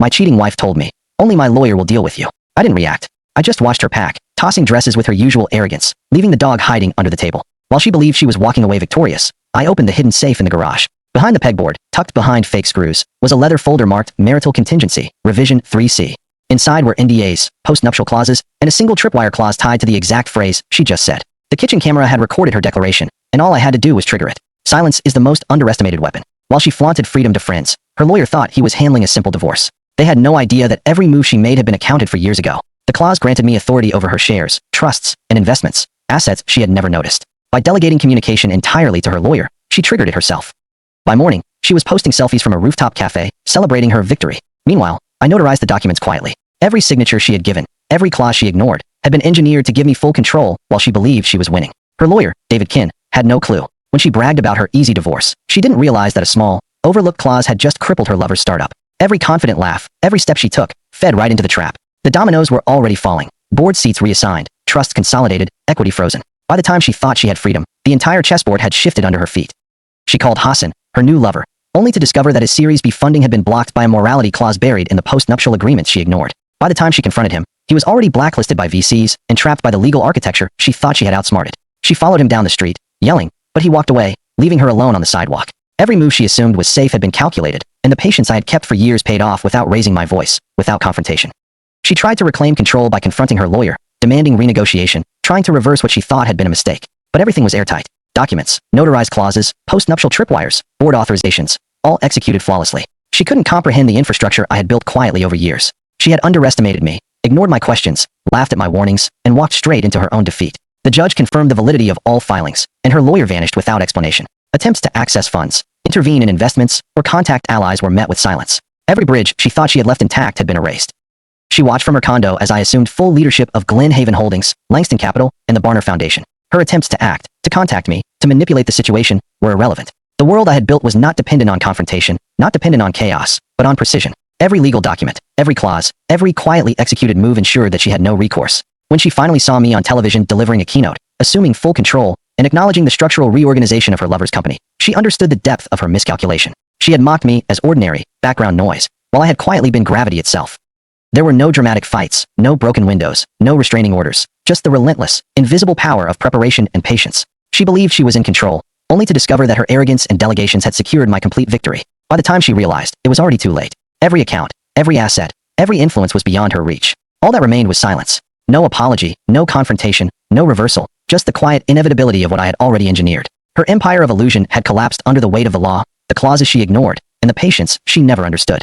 My cheating wife told me. Only my lawyer will deal with you. I didn't react. I just watched her pack, tossing dresses with her usual arrogance, leaving the dog hiding under the table. While she believed she was walking away victorious, I opened the hidden safe in the garage. Behind the pegboard, tucked behind fake screws, was a leather folder marked Marital Contingency, Revision 3C. Inside were NDAs, post-nuptial clauses, and a single tripwire clause tied to the exact phrase she just said. The kitchen camera had recorded her declaration, and all I had to do was trigger it. Silence is the most underestimated weapon. While she flaunted freedom to friends, her lawyer thought he was handling a simple divorce. They had no idea that every move she made had been accounted for years ago. The clause granted me authority over her shares, trusts, and investments, assets she had never noticed. By delegating communication entirely to her lawyer, she triggered it herself. By morning, she was posting selfies from a rooftop cafe, celebrating her victory. Meanwhile, I notarized the documents quietly. Every signature she had given, every clause she ignored, had been engineered to give me full control while she believed she was winning. Her lawyer, David Kinn, had no clue. When she bragged about her easy divorce, she didn't realize that a small, overlooked clause had just crippled her lover's startup. Every confident laugh, every step she took, fed right into the trap. The dominoes were already falling. Board seats reassigned, trust consolidated, equity frozen. By the time she thought she had freedom, the entire chessboard had shifted under her feet. She called Hassan, her new lover, only to discover that his Series B funding had been blocked by a morality clause buried in the post-nuptial agreements she ignored. By the time she confronted him, he was already blacklisted by VCs and trapped by the legal architecture she thought she had outsmarted. She followed him down the street, yelling, but he walked away, leaving her alone on the sidewalk. Every move she assumed was safe had been calculated, and the patience I had kept for years paid off without raising my voice, without confrontation. She tried to reclaim control by confronting her lawyer, demanding renegotiation, trying to reverse what she thought had been a mistake. But everything was airtight. Documents, notarized clauses, post-nuptial tripwires, board authorizations, all executed flawlessly. She couldn't comprehend the infrastructure I had built quietly over years. She had underestimated me, ignored my questions, laughed at my warnings, and walked straight into her own defeat. The judge confirmed the validity of all filings, and her lawyer vanished without explanation. Attempts to access funds, intervene in investments, or contact allies were met with silence. Every bridge she thought she had left intact had been erased. She watched from her condo as I assumed full leadership of Glen Haven Holdings, Langston Capital, and the Barner Foundation. Her attempts to act, to contact me, to manipulate the situation, were irrelevant. The world I had built was not dependent on confrontation, not dependent on chaos, but on precision. Every legal document, every clause, every quietly executed move ensured that she had no recourse. When she finally saw me on television delivering a keynote, assuming full control, and acknowledging the structural reorganization of her lover's company, she understood the depth of her miscalculation. She had mocked me as ordinary, background noise, while I had quietly been gravity itself. There were no dramatic fights, no broken windows, no restraining orders, just the relentless, invisible power of preparation and patience. She believed she was in control, only to discover that her arrogance and delegations had secured my complete victory. By the time she realized, it was already too late. Every account, every asset, every influence was beyond her reach. All that remained was silence. No apology, no confrontation, no reversal, just the quiet inevitability of what I had already engineered. Her empire of illusion had collapsed under the weight of the law, the clauses she ignored, and the patience she never understood.